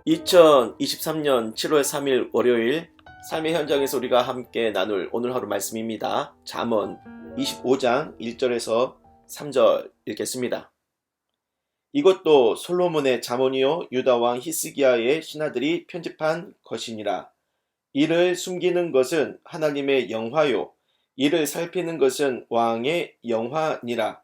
2023년 7월 3일 월요일 삶의 현장에서 우리가 함께 나눌 오늘 하루 말씀입니다. 잠언 25장 1절에서 3절 읽겠습니다. 이것도 솔로몬의 잠언이요 유다 왕 히스기야의 신하들이 편집한 것이니라. 이를 숨기는 것은 하나님의 영화요 이를 살피는 것은 왕의 영화니라.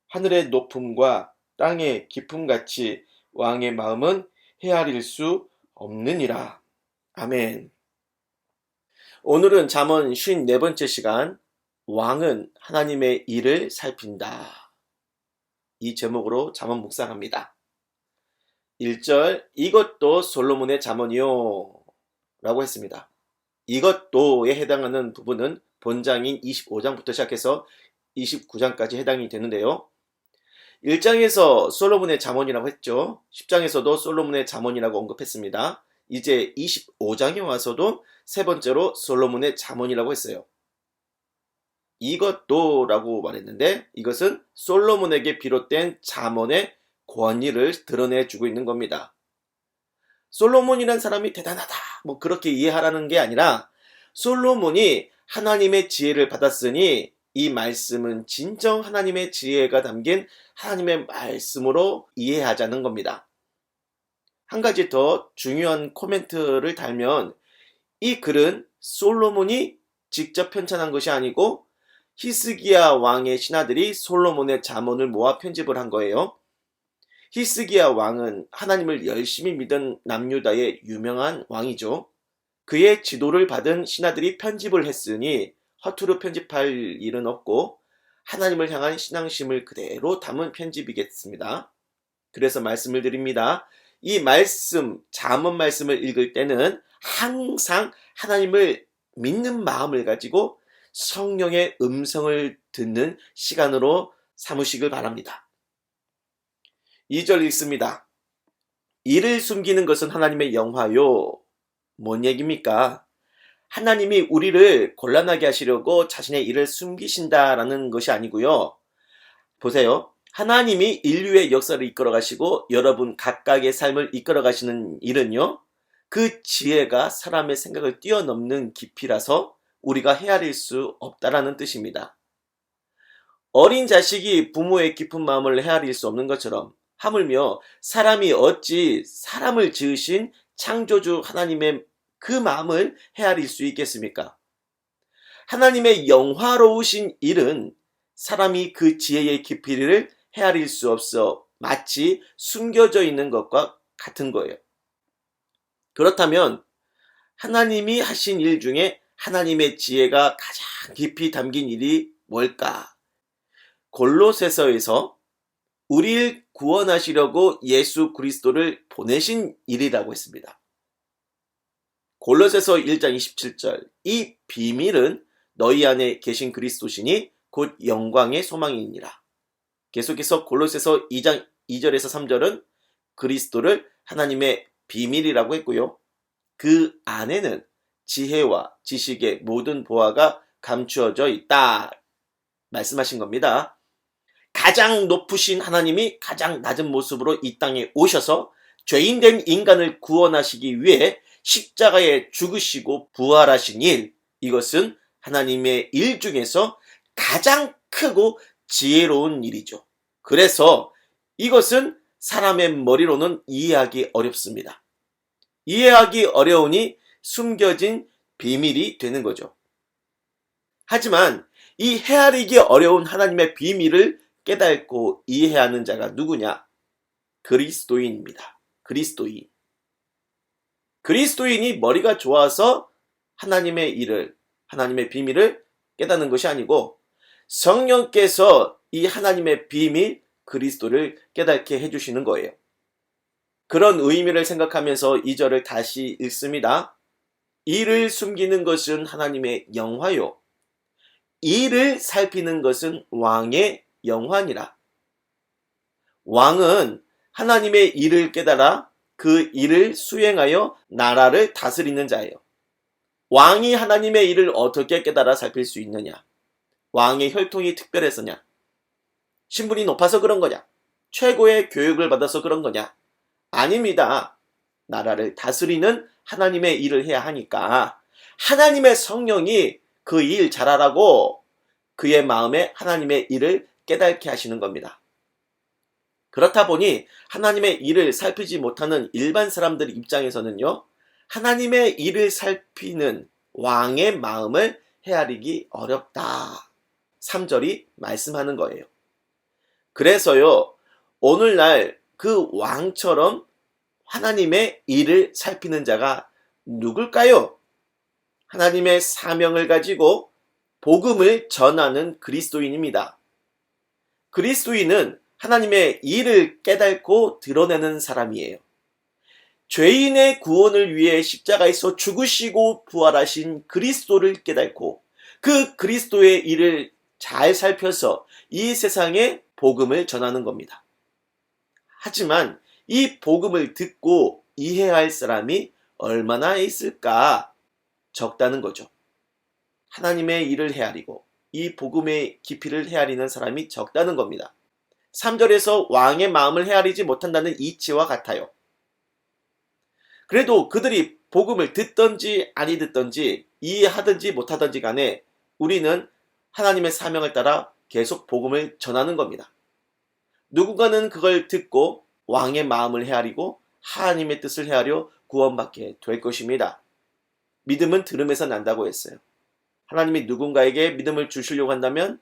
하늘의 높음과 땅의 깊음같이 왕의 마음은 헤아릴 수 없느니라. 아멘. 오늘은 잠언 54번째 시간, 왕은 하나님의 일을 살핀다. 이 제목으로 잠언 묵상합니다. 1절, 이것도 솔로몬의 잠언이요 라고 했습니다. 이것도에 해당하는 부분은 본장인 25장부터 시작해서 29장까지 해당이 되는데요. 1장에서 솔로몬의 잠언이라고 했죠. 10장에서도 솔로몬의 잠언이라고 언급했습니다. 이제 25장에 와서도 세 번째로 솔로몬의 잠언이라고 했어요. 이것도 라고 말했는데 이것은 솔로몬에게 비롯된 잠언의 권위를 드러내주고 있는 겁니다. 솔로몬이란 사람이 대단하다 그렇게 이해하라는 게 아니라 솔로몬이 하나님의 지혜를 받았으니 이 말씀은 진정 하나님의 지혜가 담긴 하나님의 말씀으로 이해하자는 겁니다. 한 가지 더 중요한 코멘트를 달면 이 글은 솔로몬이 직접 편찬한 것이 아니고 히스기야 왕의 신하들이 솔로몬의 잠언을 모아 편집을 한 거예요. 히스기야 왕은 하나님을 열심히 믿은 남유다의 유명한 왕이죠. 그의 지도를 받은 신하들이 편집을 했으니 허투루 편집할 일은 없고 하나님을 향한 신앙심을 그대로 담은 편집이겠습니다. 그래서 말씀을 드립니다. 이 말씀, 잠언 말씀을 읽을 때는 항상 하나님을 믿는 마음을 가지고 성령의 음성을 듣는 시간으로 삼으시길 바랍니다. 2절 읽습니다. 이를 숨기는 것은 하나님의 영화요. 뭔 얘기입니까? 하나님이 우리를 곤란하게 하시려고 자신의 일을 숨기신다라는 것이 아니고요. 보세요. 하나님이 인류의 역사를 이끌어가시고 여러분 각각의 삶을 이끌어가시는 일은요. 그 지혜가 사람의 생각을 뛰어넘는 깊이라서 우리가 헤아릴 수 없다라는 뜻입니다. 어린 자식이 부모의 깊은 마음을 헤아릴 수 없는 것처럼 하물며 사람이 어찌 사람을 지으신 창조주 하나님의 그 마음을 헤아릴 수 있겠습니까? 하나님의 영화로우신 일은 사람이 그 지혜의 깊이를 헤아릴 수 없어 마치 숨겨져 있는 것과 같은 거예요. 그렇다면 하나님이 하신 일 중에 하나님의 지혜가 가장 깊이 담긴 일이 뭘까? 골로새서에서 우리를 구원하시려고 예수 그리스도를 보내신 일이라고 했습니다. 골로새서 1장 27절 이 비밀은 너희 안에 계신 그리스도시니 곧 영광의 소망이니라. 계속해서 골로새서 2장 2절에서 3절은 그리스도를 하나님의 비밀이라고 했고요. 그 안에는 지혜와 지식의 모든 보화가 감추어져 있다 말씀하신 겁니다. 가장 높으신 하나님이 가장 낮은 모습으로 이 땅에 오셔서 죄인된 인간을 구원하시기 위해 십자가에 죽으시고 부활하신 일, 이것은 하나님의 일 중에서 가장 크고 지혜로운 일이죠. 그래서 이것은 사람의 머리로는 이해하기 어렵습니다. 이해하기 어려우니 숨겨진 비밀이 되는 거죠. 하지만 이 헤아리기 어려운 하나님의 비밀을 깨닫고 이해하는 자가 누구냐? 그리스도인입니다. 그리스도인. 그리스도인이 머리가 좋아서 하나님의 일을, 하나님의 비밀을 깨닫는 것이 아니고 성령께서 이 하나님의 비밀, 그리스도를 깨닫게 해주시는 거예요. 그런 의미를 생각하면서 2절을 다시 읽습니다. 이를 숨기는 것은 하나님의 영화요. 이를 살피는 것은 왕의 영화니라. 왕은 하나님의 일을 깨달아 그 일을 수행하여 나라를 다스리는 자예요. 왕이 하나님의 일을 어떻게 깨달아 살필 수 있느냐? 왕의 혈통이 특별해서냐? 신분이 높아서 그런 거냐? 최고의 교육을 받아서 그런 거냐? 아닙니다. 나라를 다스리는 하나님의 일을 해야 하니까 하나님의 성령이 그 일 잘하라고 그의 마음에 하나님의 일을 깨닫게 하시는 겁니다. 그렇다 보니 하나님의 일을 살피지 못하는 일반 사람들 입장에서는요, 하나님의 일을 살피는 왕의 마음을 헤아리기 어렵다. 3절이 말씀하는 거예요. 그래서요, 오늘날 그 왕처럼 하나님의 일을 살피는 자가 누굴까요? 하나님의 사명을 가지고 복음을 전하는 그리스도인입니다. 그리스도인은 하나님의 일을 깨닫고 드러내는 사람이에요. 죄인의 구원을 위해 십자가에서 죽으시고 부활하신 그리스도를 깨닫고 그 그리스도의 일을 잘 살펴서 이 세상에 복음을 전하는 겁니다. 하지만 이 복음을 듣고 이해할 사람이 얼마나 있을까? 적다는 거죠. 하나님의 일을 헤아리고 이 복음의 깊이를 헤아리는 사람이 적다는 겁니다. 3절에서 왕의 마음을 헤아리지 못한다는 이치와 같아요. 그래도 그들이 복음을 듣든지 아니 듣든지 이해하든지 못하든지 간에 우리는 하나님의 사명을 따라 계속 복음을 전하는 겁니다. 누군가는 그걸 듣고 왕의 마음을 헤아리고 하나님의 뜻을 헤아려 구원받게 될 것입니다. 믿음은 들음에서 난다고 했어요. 하나님이 누군가에게 믿음을 주시려고 한다면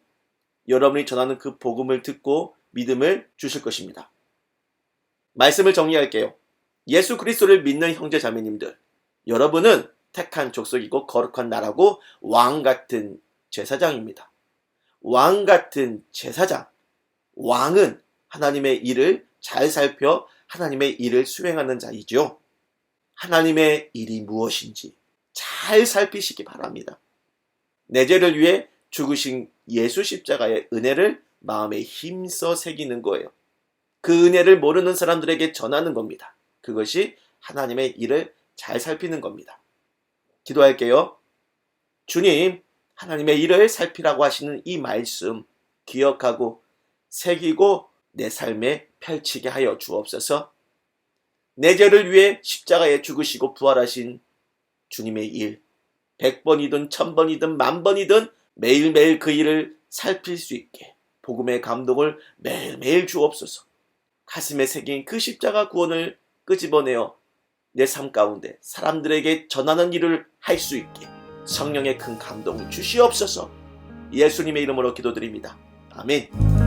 여러분이 전하는 그 복음을 듣고 믿음을 주실 것입니다. 말씀을 정리할게요. 예수 그리스도를 믿는 형제 자매님들, 여러분은 택한 족속이고 거룩한 나라고 왕 같은 제사장입니다. 왕 같은 제사장, 왕은 하나님의 일을 잘 살펴 하나님의 일을 수행하는 자이죠. 하나님의 일이 무엇인지 잘 살피시기 바랍니다. 내 죄를 위해 죽으신 예수 십자가의 은혜를 마음에 힘써 새기는 거예요. 그 은혜를 모르는 사람들에게 전하는 겁니다. 그것이 하나님의 일을 잘 살피는 겁니다. 기도할게요. 주님, 하나님의 일을 살피라고 하시는 이 말씀 기억하고 새기고 내 삶에 펼치게 하여 주옵소서. 내 죄를 위해 십자가에 죽으시고 부활하신 주님의 일, 100번이든 1000번이든 10,000번이든 매일매일 그 일을 살필 수 있게 복음의 감동을 매일매일 주옵소서. 가슴에 새긴 그 십자가 구원을 끄집어내어 내 삶 가운데 사람들에게 전하는 일을 할 수 있게 성령의 큰 감동을 주시옵소서. 예수님의 이름으로 기도드립니다. 아멘.